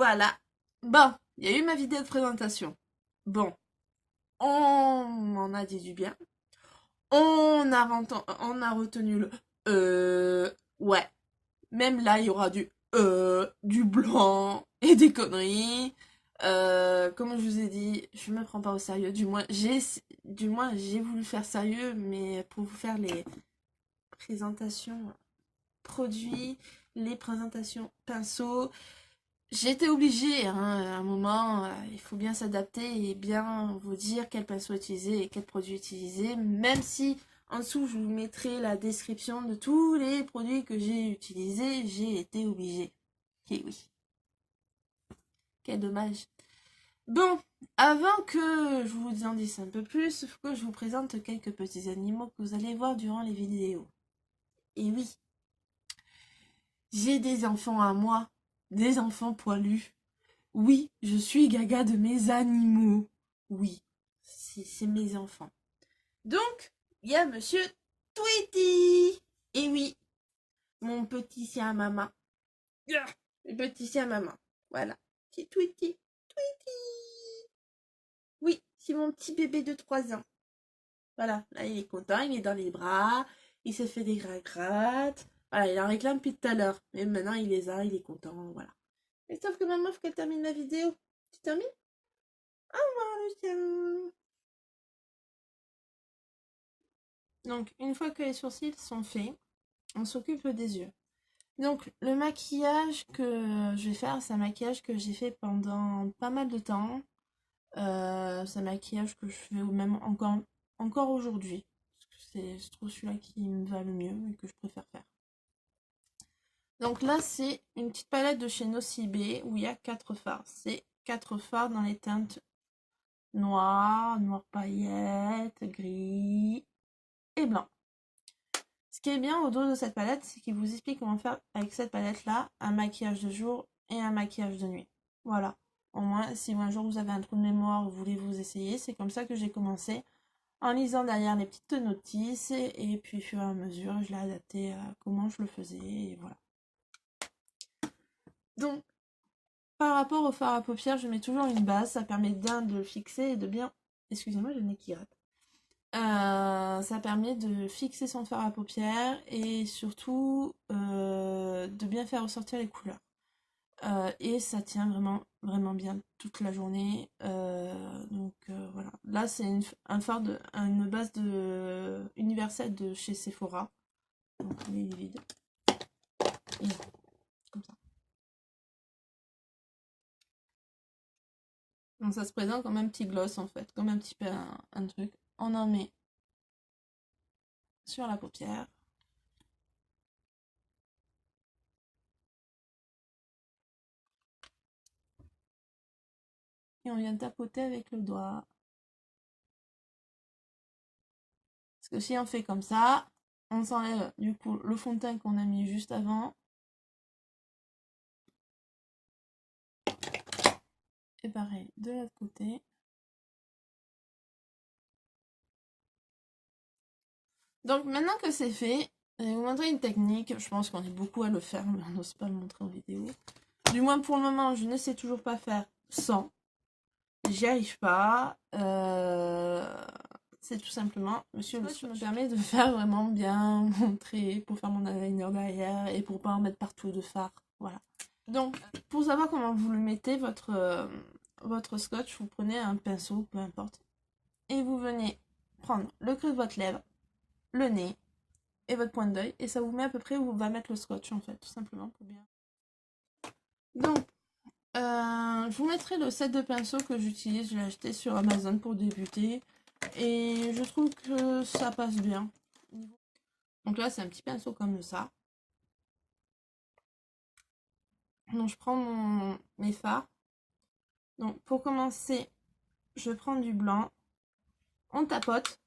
Voilà. Bon, il y a eu ma vidéo de présentation. Bon, on m'en a dit du bien. On a retenu le ouais. Même là, il y aura du blanc et des conneries. Comme je vous ai dit, je me prends pas au sérieux. Du moins, j'ai voulu faire sérieux, mais pour vous faire les présentations produits, les présentations pinceaux, j'étais obligée, hein, à un moment, il faut bien s'adapter et bien vous dire quel pinceau utiliser et quel produit utiliser, même si en dessous je vous mettrai la description de tous les produits que j'ai utilisés, j'ai été obligée. Et oui, quel dommage. Bon, avant que je vous en dise un peu plus, il faut que je vous présente quelques petits animaux que vous allez voir durant les vidéos. Et oui, j'ai des enfants à moi, des enfants poilus. Oui, je suis gaga de mes animaux. Oui, c'est mes enfants. Donc, il y a monsieur Tweety. Et oui, mon petit chien à maman. Yeah, le petit chien à maman. Voilà, c'est Tweety. Tweety. Oui, c'est mon petit bébé de 3 ans. Voilà, là il est content, il est dans les bras, il se fait des gratte. Voilà, il en réclame depuis tout à l'heure. Mais maintenant il les a, il est content, voilà. Mais sauf que maman, faut qu'elle termine la vidéo. Tu termines? Au revoir, Lucien. Donc, une fois que les sourcils sont faits, on s'occupe des yeux. Donc, le maquillage que je vais faire, c'est un maquillage que j'ai fait pendant pas mal de temps. C'est un maquillage que je fais même encore aujourd'hui. Je trouve celui-là qui me va le mieux et que je préfère faire. Donc là, c'est une petite palette de chez Nocibé où il y a 4 fards. C'est 4 fards dans les teintes noir, noir paillette, gris et blanc. Ce qui est bien au dos de cette palette, c'est qu'il vous explique comment faire avec cette palette-là un maquillage de jour et un maquillage de nuit. Voilà. Au moins, si un jour vous avez un trou de mémoire, vous voulez vous essayer, c'est comme ça que j'ai commencé, en lisant derrière les petites notices, et puis au fur et à mesure, je l'ai adapté à comment je le faisais, et voilà. Donc, par rapport au fard à paupières, je mets toujours une base, ça permet bien de le fixer et de bien... Excusez-moi, j'ai le nez qui rate. Ça permet de fixer son fard à paupières et surtout de bien faire ressortir les couleurs. Et ça tient vraiment bien toute la journée. Donc voilà. Là, c'est une base universelle de chez Sephora. Donc il est vide. Et comme ça. Donc ça se présente comme un petit gloss en fait, comme un petit peu un truc. On en met sur la paupière. Et on vient tapoter avec le doigt. Parce que si on fait comme ça, on s'enlève du coup le fond de teint qu'on a mis juste avant. Et pareil de l'autre côté. Donc maintenant que c'est fait, je vais vous montrer une technique. Je pense qu'on est beaucoup à le faire, mais on n'ose pas le montrer en vidéo. Du moins pour le moment, je ne sais toujours pas faire sans. J'y arrive pas. C'est tout simplement, monsieur le swatch me permet de faire vraiment bien montrer pour faire mon eyeliner derrière et pour pas en mettre partout de fard. Voilà. Donc, pour savoir comment vous le mettez, votre scotch, vous prenez un pinceau, peu importe, et vous venez prendre le creux de votre lèvre, le nez et votre pointe d'œil, et ça vous met à peu près où va mettre le scotch, en fait, tout simplement, pour bien. Donc, je vous mettrai le set de pinceaux que j'utilise, je l'ai acheté sur Amazon pour débuter, et je trouve que ça passe bien. Donc là, c'est un petit pinceau comme ça. Donc, je prends mes fards. Donc, pour commencer, je prends du blanc. On tapote.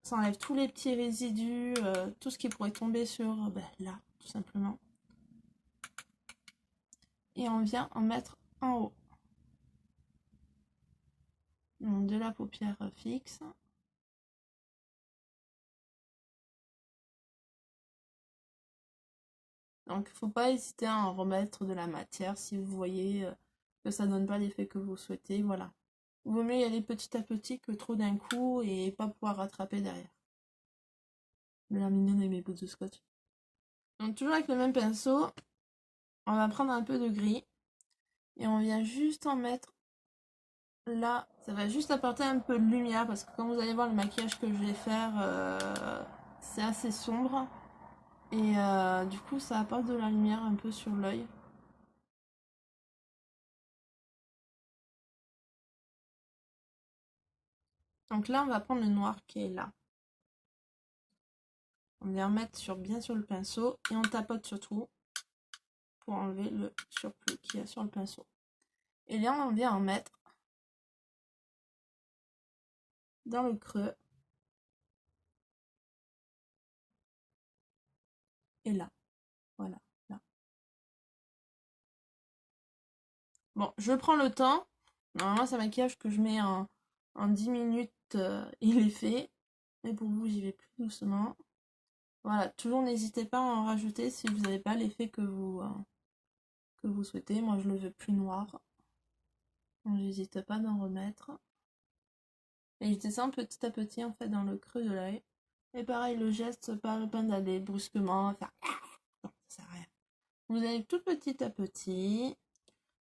Ça enlève tous les petits résidus, tout ce qui pourrait tomber sur là, tout simplement. Et on vient en mettre en haut. Donc, de la paupière fixe. Donc, il ne faut pas hésiter à en remettre de la matière si vous voyez que ça donne pas l'effet que vous souhaitez, voilà. Il vaut mieux y aller petit à petit que trop d'un coup et pas pouvoir rattraper derrière. Mais la mignonne avec mes bouts de scotch. Donc toujours avec le même pinceau, on va prendre un peu de gris et on vient juste en mettre là. Ça va juste apporter un peu de lumière parce que comme vous allez voir le maquillage que je vais faire, c'est assez sombre. Et du coup ça apporte de la lumière un peu sur l'œil. Donc là on va prendre le noir qui est là. On vient mettre bien sur le pinceau et on tapote surtout pour enlever le surplus qu'il y a sur le pinceau. Et là on vient en mettre dans le creux et là, voilà, là. Bon, je prends le temps. Normalement c'est un maquillage que je mets en 10 minutes, il est fait. Mais pour vous j'y vais plus doucement. Voilà, toujours n'hésitez pas à en rajouter si vous n'avez pas l'effet que vous souhaitez. Moi je le veux plus noir. Donc j'hésite pas d'en remettre. Et je descends petit à petit en fait dans le creux de l'œil. Et pareil, le geste, pas le peine d'aller brusquement faire. Non, ça sert à rien. Vous allez tout petit à petit.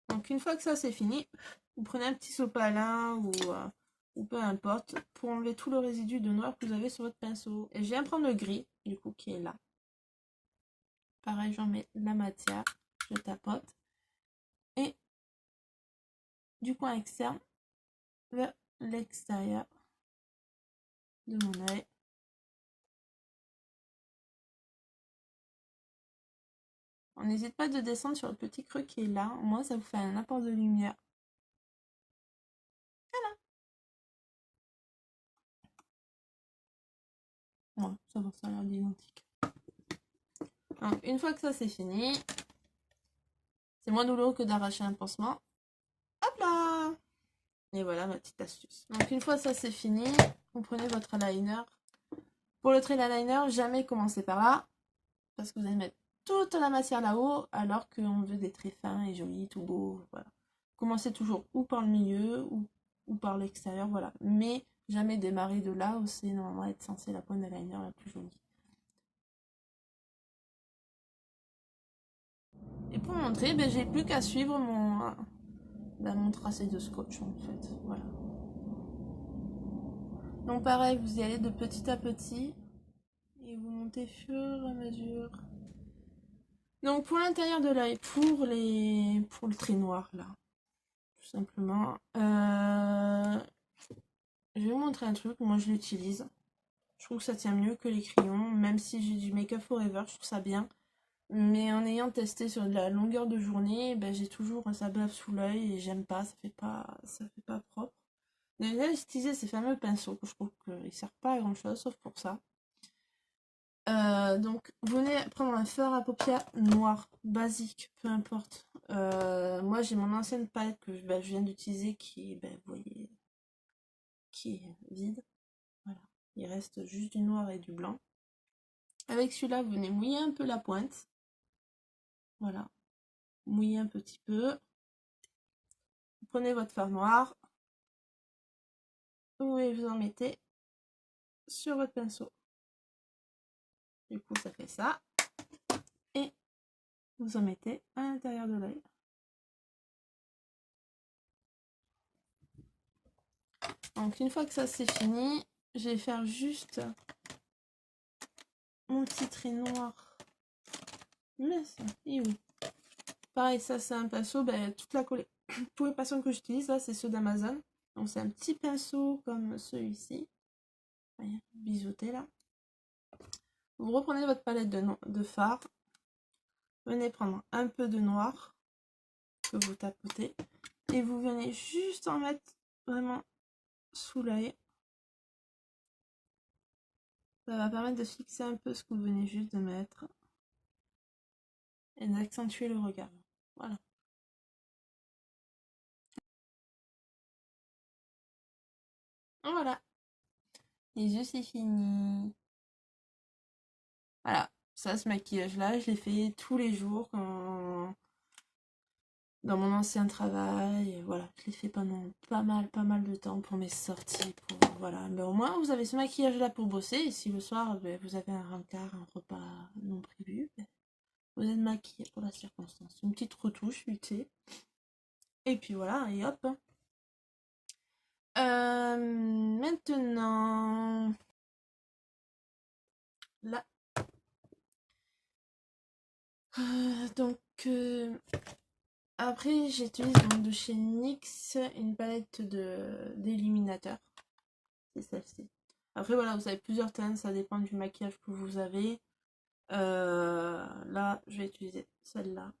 Donc une fois que ça c'est fini, vous prenez un petit sopalin ou peu importe pour enlever tout le résidu de noir que vous avez sur votre pinceau. Et je viens prendre le gris, du coup, qui est là. Pareil, j'en mets la matière, je tapote. Et du coin externe vers l'extérieur de mon œil. On n'hésite pas de descendre sur le petit creux qui est là. Au moins, ça vous fait un apport de lumière. Voilà. Ouais, ça va, ça a l'air identique. Donc, une fois que ça c'est fini, c'est moins douloureux que d'arracher un pansement. Hop là! Et voilà ma petite astuce. Donc, une fois ça c'est fini, vous prenez votre eyeliner. Pour le trait d'eyeliner, jamais commencer par là. Parce que vous allez mettre toute la matière là-haut, alors qu'on veut des traits fins et jolis, tout beau. Voilà. Commencez toujours ou par le milieu ou par l'extérieur, voilà. Mais jamais démarrer de là où c'est normalement être censé la pointe d'eyeliner la plus jolie. Et pour montrer, ben, j'ai plus qu'à suivre mon tracé de scotch en fait. Voilà. Donc pareil, vous y allez de petit à petit et vous montez fur et à mesure. Donc pour l'intérieur de l'œil, pour le trait noir là, tout simplement, je vais vous montrer un truc, moi je l'utilise. Je trouve que ça tient mieux que les crayons, même si j'ai du Make Up Forever, je trouve ça bien. Mais en ayant testé sur de la longueur de journée, ben, j'ai toujours ça bave sous l'œil et j'aime pas, ça fait pas propre. Déjà, j'ai utilisé ces fameux pinceaux que je trouve qu'ils servent pas à grand chose, sauf pour ça. Donc, vous venez prendre un fard à paupières noir, basique, peu importe. Moi, j'ai mon ancienne palette que je viens d'utiliser qui, vous voyez, qui est vide. Voilà. Il reste juste du noir et du blanc. Avec celui-là, vous venez mouiller un peu la pointe. Voilà. Mouiller un petit peu. Vous prenez votre fard noir. Vous en mettez sur votre pinceau. Du coup, ça fait ça. Et vous en mettez à l'intérieur de l'œil. Donc, une fois que ça c'est fini, je vais faire juste mon petit trait noir. Mais ça, et oui. Pareil, ça c'est un pinceau, toute la collée. Tous les pinceaux que j'utilise là, c'est ceux d'Amazon. Donc c'est un petit pinceau comme celui-ci. Biseauté là. Vous reprenez votre palette de fard. Venez prendre un peu de noir que vous tapotez. Et vous venez juste en mettre vraiment sous l'œil. Ça va permettre de fixer un peu ce que vous venez juste de mettre. Et d'accentuer le regard. Voilà. Voilà. Les yeux, c'est fini. Voilà. Ça, ce maquillage-là, je l'ai fait tous les jours dans mon ancien travail. Voilà, je l'ai fait pendant pas mal de temps pour mes sorties. Voilà, mais au moins vous avez ce maquillage là pour bosser. Et si le soir vous avez un rencard, un repas non prévu, vous êtes maquillé pour la circonstance. Une petite retouche, vite fait. Et puis voilà, et hop. Maintenant, là. Donc, après, j'utilise donc de chez NYX une palette d'éliminateur. C'est celle-ci. Après, voilà, vous avez plusieurs teintes, ça dépend du maquillage que vous avez. Là, je vais utiliser celle-là.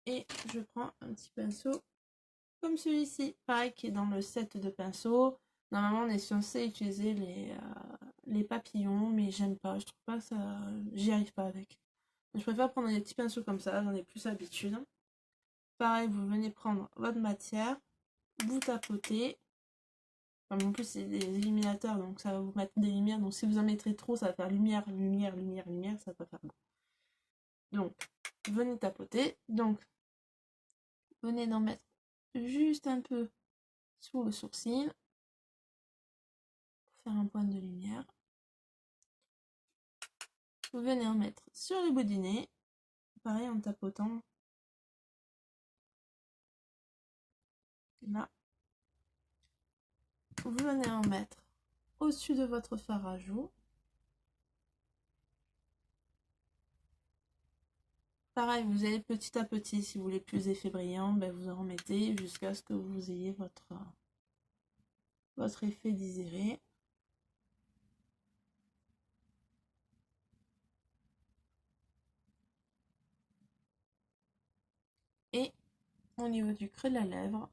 Et je prends un petit pinceau comme celui-ci, pareil, qui est dans le set de pinceaux. Normalement, on est censé utiliser les papillons, mais j'aime pas. Je trouve pas ça. J'y arrive pas avec. Je préfère prendre des petits pinceaux comme ça, j'en ai plus l'habitude. Pareil, vous venez prendre votre matière, vous tapotez. Enfin, en plus, c'est des illuminateurs, donc ça va vous mettre des lumières. Donc si vous en mettrez trop, ça va faire lumière, lumière, lumière, lumière, ça va pas faire beau. Donc, venez tapoter. Donc, venez d'en mettre juste un peu sous le sourcil pour faire un point de lumière. Vous venez en mettre sur le bout du nez, pareil en tapotant. Là. Vous venez en mettre au-dessus de votre fard à joues. Pareil, vous allez petit à petit, si vous voulez plus d'effets brillants, ben vous en remettez jusqu'à ce que vous ayez votre effet désiré. Et au niveau du creux de la lèvre,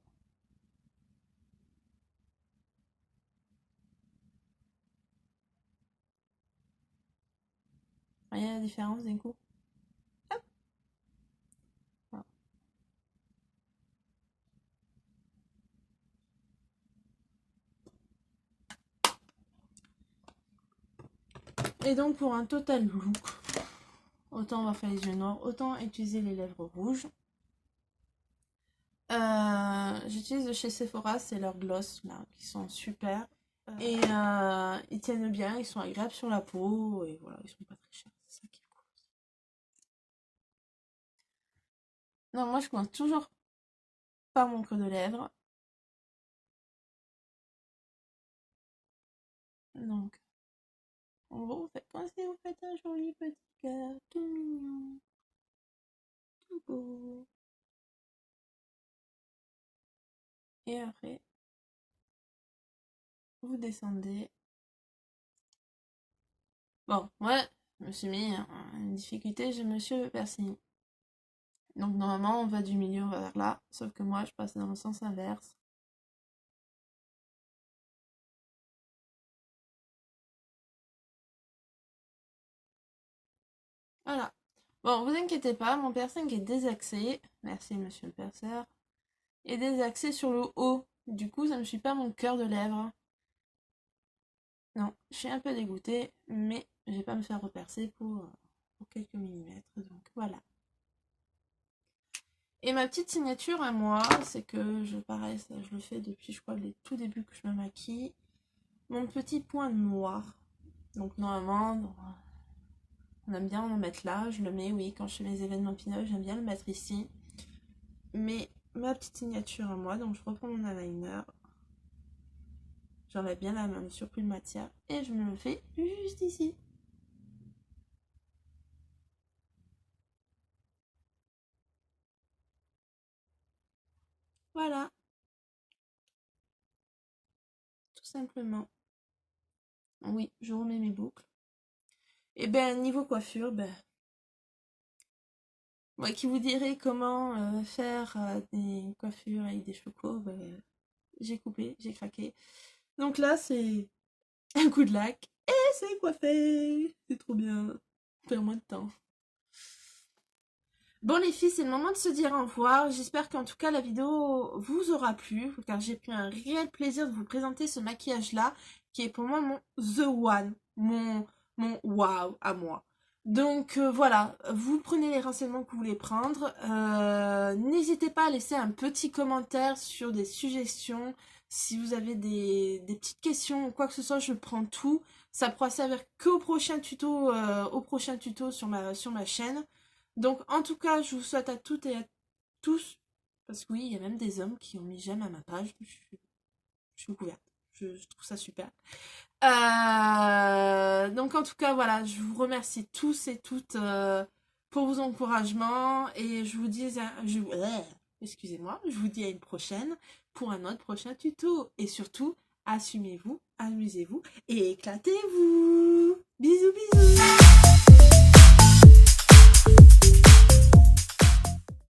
voyez la différence d'un coup? Hop. Voilà. Et donc pour un total look, autant on va faire les yeux noirs, autant utiliser les lèvres rouges. J'utilise de chez Sephora, c'est leurs gloss là, qui sont super. Et ils tiennent bien, ils sont agréables sur la peau, et voilà, ils sont pas très chers, c'est ça qui est cool. Non, moi je commence toujours par mon creux de lèvres. Donc, en gros, vous faites comme si vous faites un joli petit cœur, tout mignon, tout beau. Et après, vous descendez. Bon, moi, je me suis mis une difficulté, j'ai monsieur le piercing. Donc normalement, on va du milieu vers là, sauf que moi, je passe dans le sens inverse. Voilà. Bon, vous inquiétez pas, mon piercing est désaxé. Merci, monsieur le perceur. Est désaxé sur le haut. Du coup, ça ne me suit pas mon cœur de lèvres. Non, je suis un peu dégoûtée, mais je vais pas me faire repercer pour quelques millimètres. Donc voilà. Et ma petite signature à moi, c'est que pareil, ça, je le fais depuis, je crois, les tout débuts que je me maquille. Mon petit point noir. Donc normalement, on aime bien en mettre là. Je le mets, oui, quand je fais mes événements pin-up, j'aime bien le mettre ici. Mais ma petite signature à moi, donc je reprends mon eyeliner. J'enlève bien la main, le surplus de matière. Et je me le fais juste ici. Voilà. Tout simplement. Oui, je remets mes boucles. Et ben, niveau coiffure, ben... Moi qui vous dirai comment faire des coiffures avec des cheveux courts, ben, j'ai coupé, j'ai craqué. Donc là, c'est un coup de lac et c'est coiffé. C'est trop bien. Faire moins de temps. Bon les filles, c'est le moment de se dire au revoir. J'espère qu'en tout cas la vidéo vous aura plu, car j'ai pris un réel plaisir de vous présenter ce maquillage là, qui est pour moi mon The One, mon wow à moi. Donc voilà, vous prenez les renseignements que vous voulez prendre. N'hésitez pas à laisser un petit commentaire sur des suggestions. Si vous avez des petites questions ou quoi que ce soit, je prends tout. Ça pourra servir qu'au prochain tuto sur ma chaîne. Donc en tout cas, je vous souhaite à toutes et à tous, parce que oui, il y a même des hommes qui ont mis j'aime à ma page. Je suis couverte. Je trouve ça super. Donc en tout cas, voilà, je vous remercie tous et toutes pour vos encouragements et je vous dis, excusez-moi, je vous dis à une prochaine pour un autre prochain tuto. Et surtout, assumez-vous, amusez-vous et éclatez-vous. Bisous, bisous.